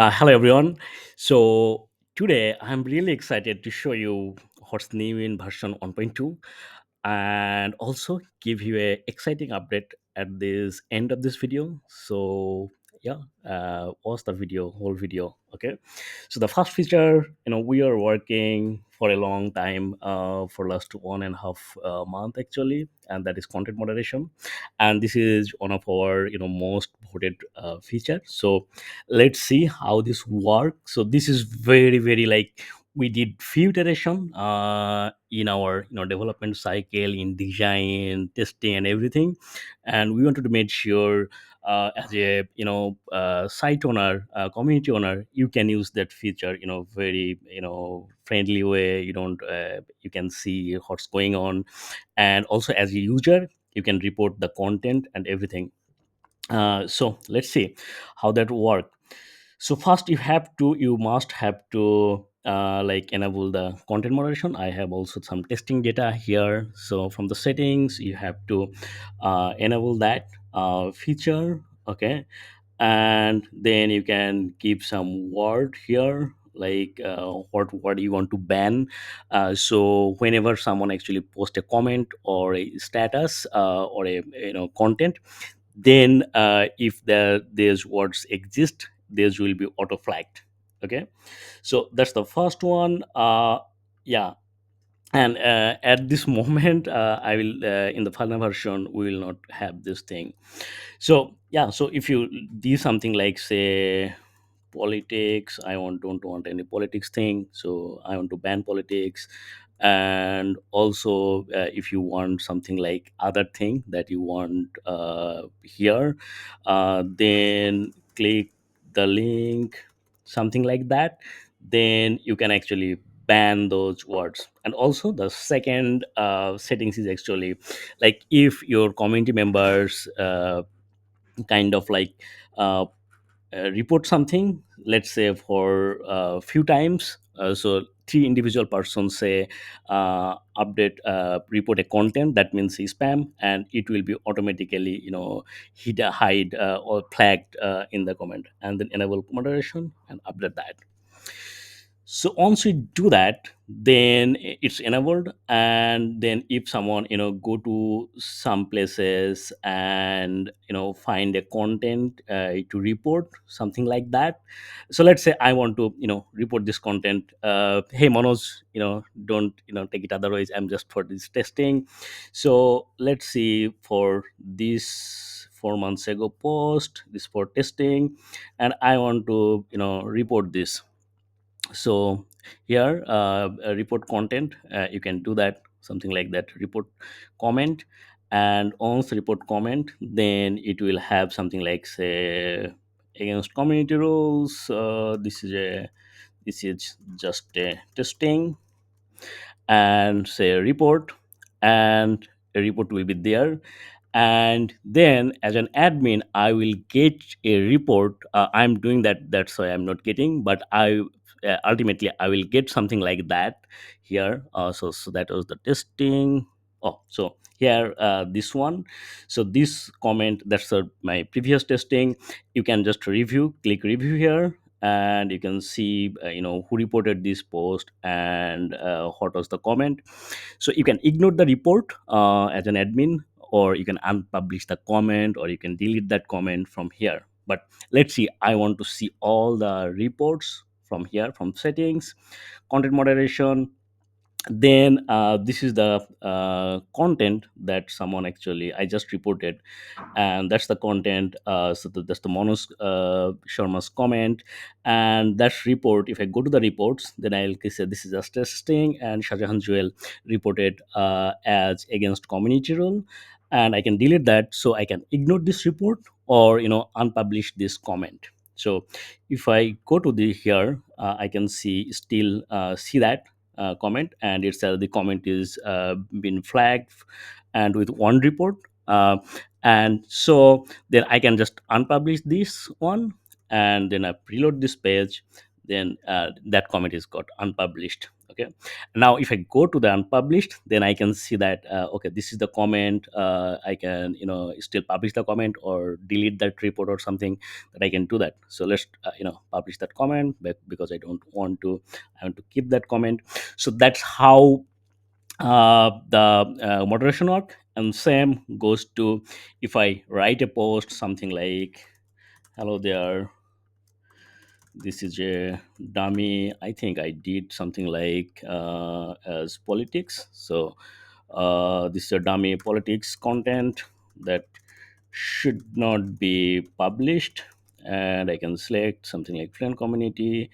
Hello, everyone. So, today I'm really excited to show you what's new in version 1.2 and also give you a exciting update at this end of this video. So, yeah, watch the whole video. Okay. So, the first feature, we are working for a long time, for last 1.5 month actually, and that is content moderation. And this is one of our, most voted feature. So, let's see how this works. So this is very very like we did few iteration in our development cycle in design testing and everything, and we wanted to make sure as a site owner, community owner, you can use that feature very friendly way. You can see what's going on, and also as a user you can report the content and everything. So let's see how that work. So first you must have to like enable the content moderation. I have also some testing data here. So from the settings you have to enable that feature. Okay. And then you can keep some word here, like what you want to ban. So whenever someone actually post a comment or a status or a content, then if there's words exist, these will be auto flagged. Okay. So that's the first one. Yeah. And at this moment I will in the final version we will not have this thing. So yeah, so if you do something like say politics, don't want any politics thing, so I want to ban politics. And also if you want something like other thing that you want here, then click the link, something like that, then you can actually ban those words. And also the second settings is actually like if your community members kind of like uh, report something, let's say for a few times, so three individual persons say update report a content that means spam, and it will be automatically hide or flagged in the comment, and then enable moderation and update that. So once we do that, then it's enabled. And then if someone go to some places and find a content to report something like that. So let's say I want to report this content. Hey Manoj, don't take it otherwise, I'm just for this testing. So let's see, for this 4 months ago post, this for testing, and I want to report this. So here report content, you can do that, something like that, report comment. And once report comment, then it will have something like say against community rules. This is just a testing, and say report, and a report will be there. And then as an admin I will get a report. I'm doing that, that's why I'm not getting, but I ultimately I will get something like that here. So that was the testing. Oh, so here this one. So this comment, that's my previous testing. You can just review, click review here, and you can see who reported this post and what was the comment. So you can ignore the report as an admin, or you can unpublish the comment, or you can delete that comment from here. But let's see, I want to see all the reports from here, from settings, content moderation. Then this is the content that someone actually I just reported, and that's the content. That's the Monos Sharma's comment, and that report. If I go to the reports, then I'll say this is just testing, and Shahjahan Joel reported as against community rule, and I can delete that, so I can ignore this report, or unpublish this comment. So if I go to the here, I can see still see that comment, and it's the comment is been flagged and with one report. Uh, and so then I can just unpublish this one, and then I preload this page, then that comment is got unpublished. Okay, now if I go to the unpublished, then I can see that okay, this is the comment. I can still publish the comment or delete that report or something, that I can do that. So let's publish that comment, because I don't want to, I want to keep that comment. So that's how the moderation work. And same goes to, if I write a post something like, hello there, this is a dummy, I think I did something like as politics. So this is a dummy politics content that should not be published. And I can select something like FluentCommunity,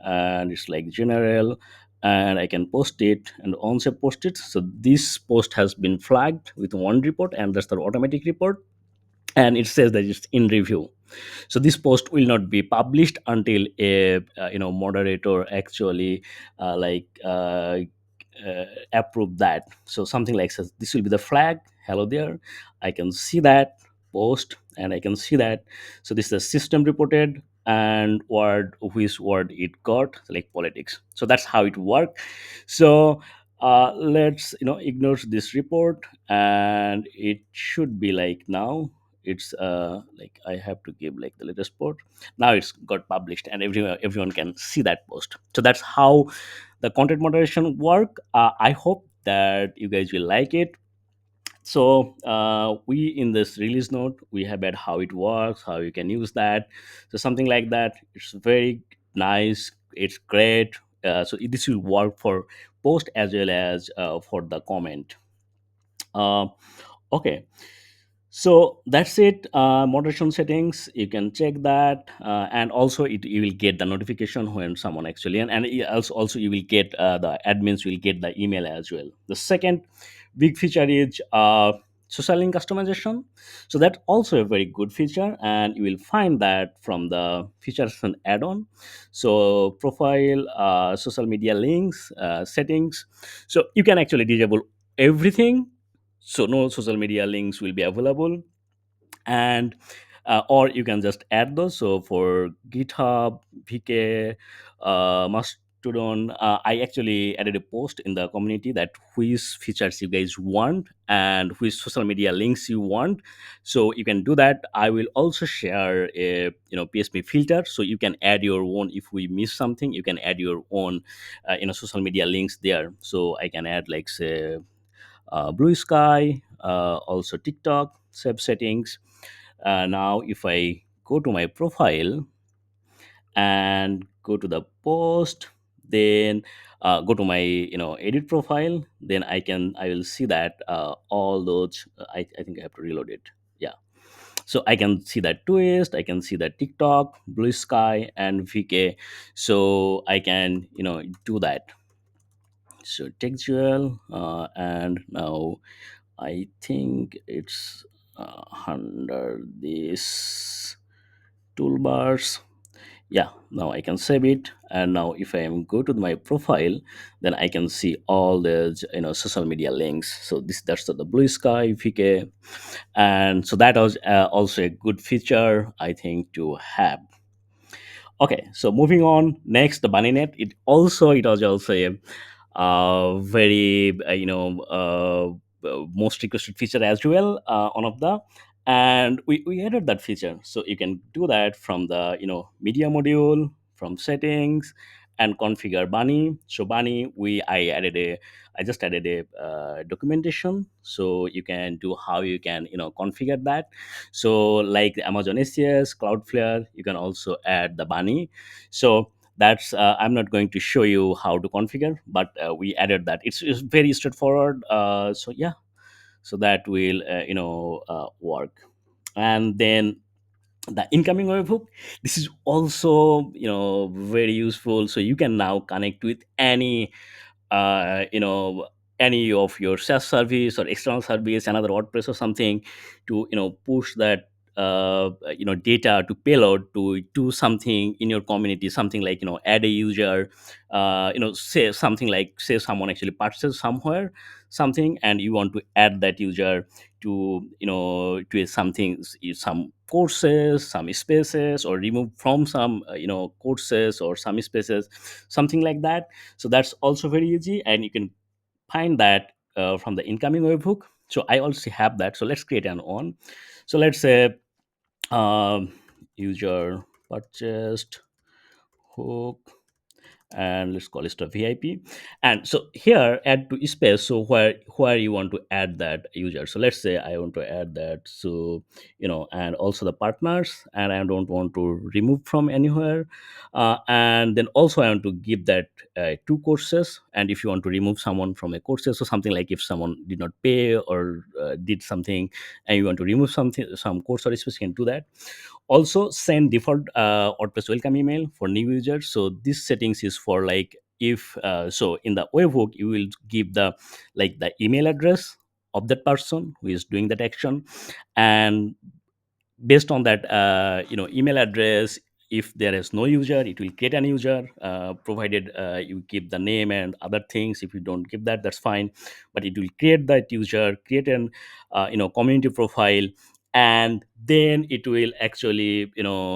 and it's like general, and I can post it. And once I post it, so this post has been flagged with one report, and that's the automatic report, and it says that it's in review. So this post will not be published until a moderator actually approve that. So something like says, this will be the flag, hello there, I can see that post, and I can see that. So this is the system reported, and word, which word it got, like politics. So that's how it worked. So let's ignore this report, and it should be like, now it's like I have to give like the latest post. Now it's got published, and everyone can see that post. So that's how the content moderation work. I hope that you guys will like it. So we, in this release note, we have at how it works, how you can use that. So something like that, it's very nice, it's great. So this will work for post as well as for the comment. uh, okay, so that's it. Moderation settings, you can check that, and also you will get the notification when someone actually, and also you will get the admins will get the email as well. The second big feature is social link customization. So that's also a very good feature, and you will find that from the features and add-on. So profile, social media links, settings. So you can actually disable everything, so no social media links will be available. And or you can just add those. So for GitHub, VK, Mastodon, I actually added a post in the community that which features you guys want and which social media links you want. So you can do that. I will also share a PSP filter, so you can add your own. If we miss something, you can add your own social media links there. So I can add, like, say, Blue Sky, also TikTok, save settings. Now, if I go to my profile and go to the post, then go to my edit profile, then I will see that all those. I think I have to reload it. Yeah. So I can see that twist, I can see that TikTok, Blue Sky, and VK. So I can do that. So textual, and now I think it's under this toolbars. Yeah, now I can save it. And now if I am go to my profile, then I can see all the social media links. So that's the Blue Sky, VK, and so that was also a good feature, I think, to have. Okay, so moving on, next, the BunnyNet. It was also a very most requested feature as well, one of the, and we added that feature. So you can do that from the media module, from settings, and configure Bunny. So Bunny, I just added a documentation, so you can do how you can configure that. So like the Amazon SES, Cloudflare, you can also add the Bunny. So that's I'm not going to show you how to configure, but we added that. It's very straightforward. So yeah, so that will work. And then the incoming webhook, this is also very useful. So you can now connect with any uh, you know any of your SaaS service or external service, another WordPress or something, to push that data to payload to do something in your community, something like add a user, say something like, say someone actually purchased somewhere something, and you want to add that user to to something, some courses, some spaces, or remove from some courses or some spaces, something like that. So that's also very easy, and you can find that from the incoming webhook. So I also have that. So let's create an on. So let's say user purchased hook, and let's call it a VIP. And so here add to space, so where you want to add that user. So let's say I want to add that, so and also the partners, and I don't want to remove from anywhere. And then also I want to give that two courses. And if you want to remove someone from a courses, so something like if someone did not pay or did something, and you want to remove something, some course or space, you can do that. Also send default WordPress welcome email for new users. So this settings is for like, if so in the webhook you will give the like the email address of that person who is doing that action. And based on that email address, if there is no user, it will create an user, provided you keep the name and other things. If you don't give that, that's fine, but it will create that user, create an community profile, and then it will actually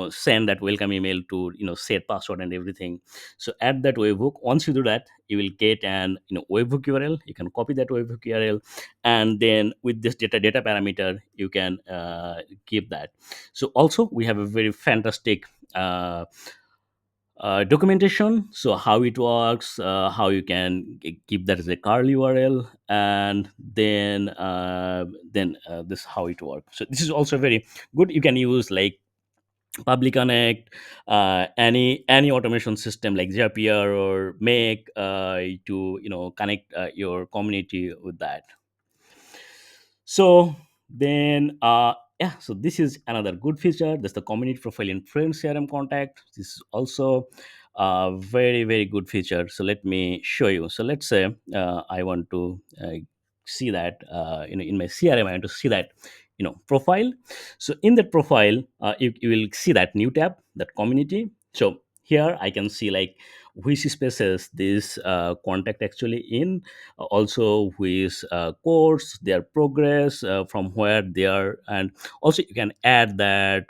send that welcome email to set password and everything. So at that webhook, once you do that, you will get an webhook url. You can copy that webhook url, and then with this data parameter you can keep that. So also we have a very fantastic documentation, so how it works, how you can keep that as a curl url, and then this how it works. So this is also very good. You can use like public connect, any automation system like Zapier or make to connect your community with that. So then yeah, so this is another good feature. That's the community profile in FluentCRM Contact. This is also a very very good feature. So let me show you. So let's say I want to see that in my CRM I want to see that profile. So in that profile, you will see that new tab, that community. So here I can see like which spaces this contact actually in, also with course, their progress, from where they are. And also you can add that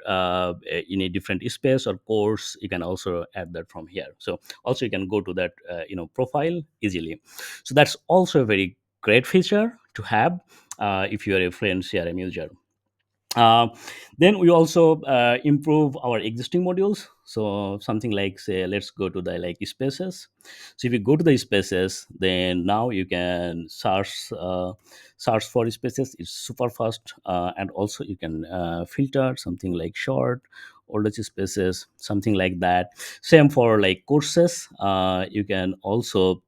in a different space or course, you can also add that from here. So also you can go to that profile easily. So that's also a very great feature to have if you are a friend CRM user. uh, then we also improve our existing modules. So something like, say, let's go to the like spaces. So if you go to the spaces, then now you can search for spaces. It's super fast, and also you can filter something like short or Dutch spaces, something like that. Same for like courses. You can also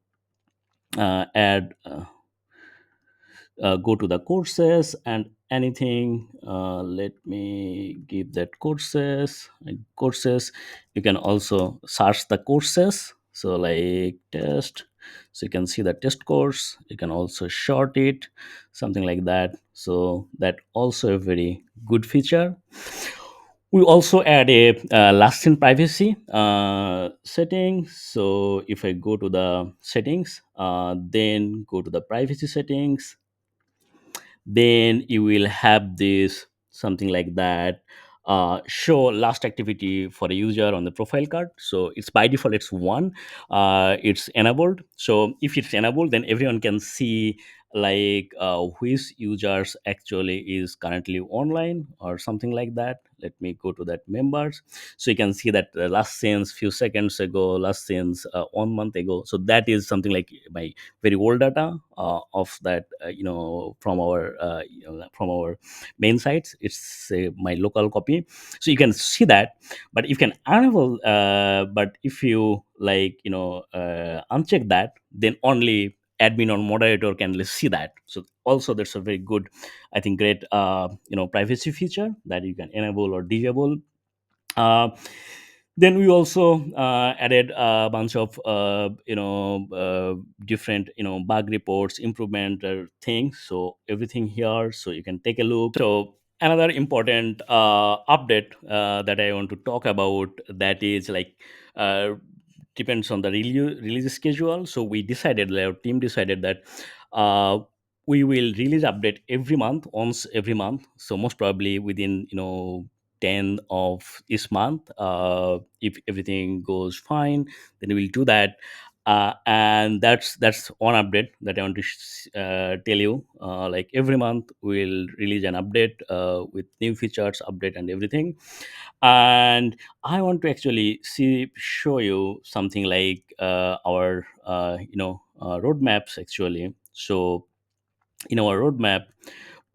add go to the courses and anything. Let me give that courses and courses. You can also search the courses, so like test. So you can see the test course. You can also short it, something like that. So that also a very good feature. We also add a last in privacy setting. So if I go to the settings, then go to the privacy settings, then you will have this something like that, show last activity for a user on the profile card. So it's by default it's one, it's enabled. So if it's enabled, then everyone can see like which users actually is currently online or something like that. Let me go to that members. So you can see that last since few seconds ago, last since 1 month ago. So that is something like my very old data of that from our from our main sites. It's my local copy. So you can see that. But you can enable, but if you like uncheck that, then only admin or moderator can see that. So also that's a very good, I think, great privacy feature that you can enable or disable. uh, then we also added a bunch of different bug reports, improvement things, so everything here, so you can take a look. So another important update that I want to talk about, that is like uh, depends on the release schedule. So we decided, our team decided that uh, we will release update every month, once every month. So most probably within 10 of this month, if everything goes fine, then we'll do that. And that's one update that I want to tell you. Like every month we'll release an update with new features, update and everything. And I want to actually show you something like our roadmaps actually. So in our roadmap,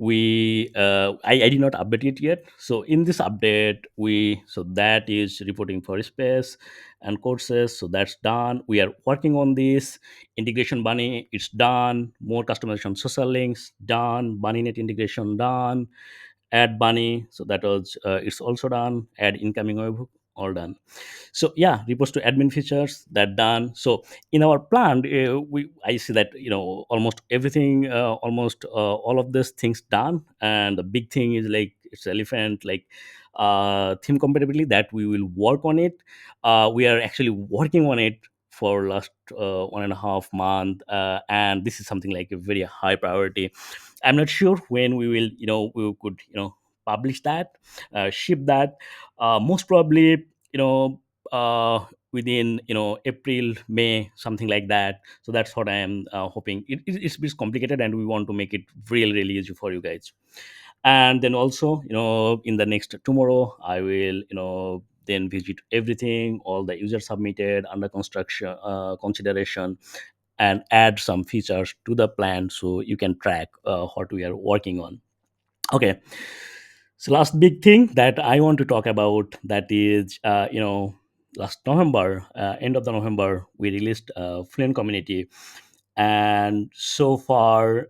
I did not update it yet. So in this update, that is reporting for space and courses. So that's done. We are working on this integration bunny. It's done. More customization social links done. BunnyNet integration done. Add bunny. So that was it's also done. Add incoming webhook, all done. So yeah, reports to admin features that done. So in our plan, we I see that almost everything, almost all of these things done. And the big thing is like it's elephant, like theme compatibility, that we will work on it. We are actually working on it for last 1.5 month, and this is something like a very high priority. I'm not sure when we could publish that, ship that. Most probably you know within April, May, something like that. So that's what I am hoping. It's a bit complicated, and we want to make it really easy for you guys. And then also in the next tomorrow, I will then visit everything, all the users submitted under construction, consideration, and add some features to the plan so you can track what we are working on. Okay. So last big thing that I want to talk about, that is last November, end of the November, we released Fluent Community. And so far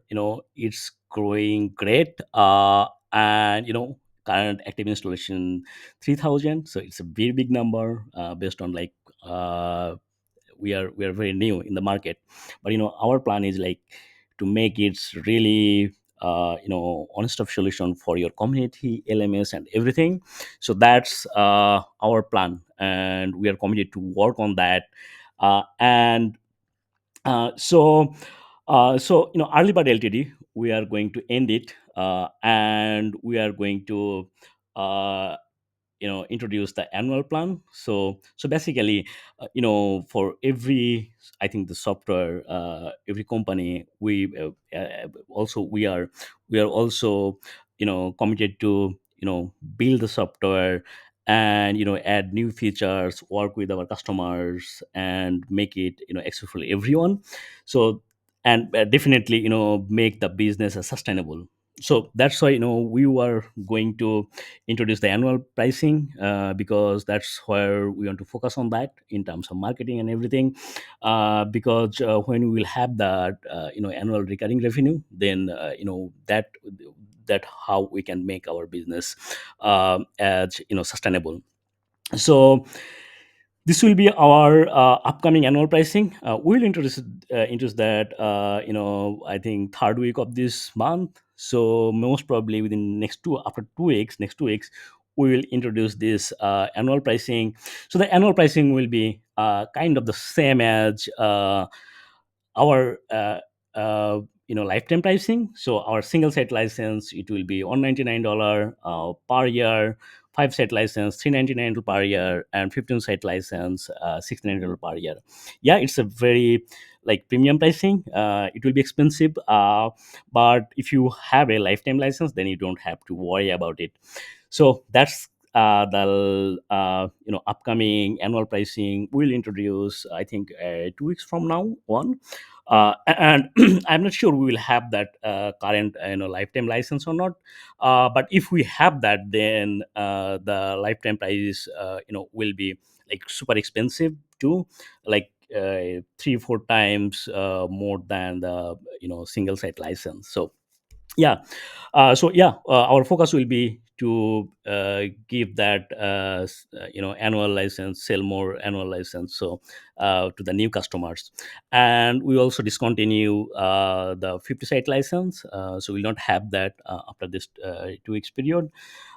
it's growing great. And current active installation 3,000. So it's a very big number, based on like we are very new in the market. But our plan is like to make it really on stop solution for your community, LMS and everything. So that's our plan, and we are committed to work on that. And so early bird LTD, we are going to end it, and we are going to uh, introduce the annual plan. So basically, for every, I think, the software, every company, we are also committed to build the software, and add new features, work with our customers, and make it accessible to everyone. So, and definitely make the business sustainable. So that's why we were going to introduce the annual pricing, because that's where we want to focus on that in terms of marketing and everything. Because when we will have that annual recurring revenue, then that how we can make our business as sustainable. So this will be our upcoming annual pricing. We'll introduce that I think third week of this month. So most probably within after 2 weeks, next 2 weeks, we will introduce this annual pricing. So the annual pricing will be kind of the same as our lifetime pricing. So our single set license, it will be $199 per year. 5 set license, 399 per year, and 15 set license, $699 per year. Yeah, it's a very like premium pricing. It will be expensive, but if you have a lifetime license, then you don't have to worry about it. So that's the upcoming annual pricing we'll introduce, I think 2 weeks from now on. And I'm not sure we will have that current lifetime license or not. But if we have that, then the lifetime price will be like super expensive too, like 3-4 times more than the single site license. So yeah. Our focus will be to give that annual license, sell more annual license, so to the new customers. And we also discontinue the 50 site license, so we'll not have that after this 2 weeks period.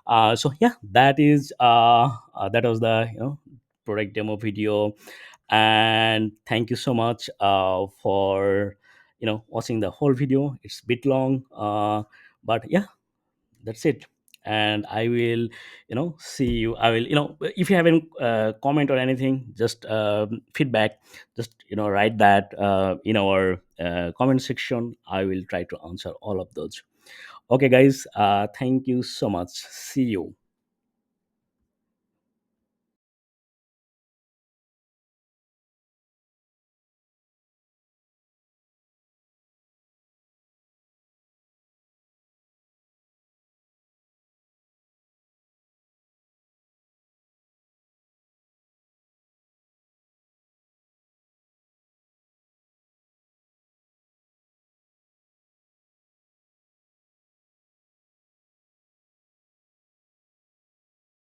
So yeah, that was the product demo video. And thank you so much for watching the whole video. It's a bit long, but yeah, that's it. And I will see you. I will, if you have any comment or anything, just feedback, just write that in our comment section. I will try to answer all of those. Okay guys, thank you so much. See you.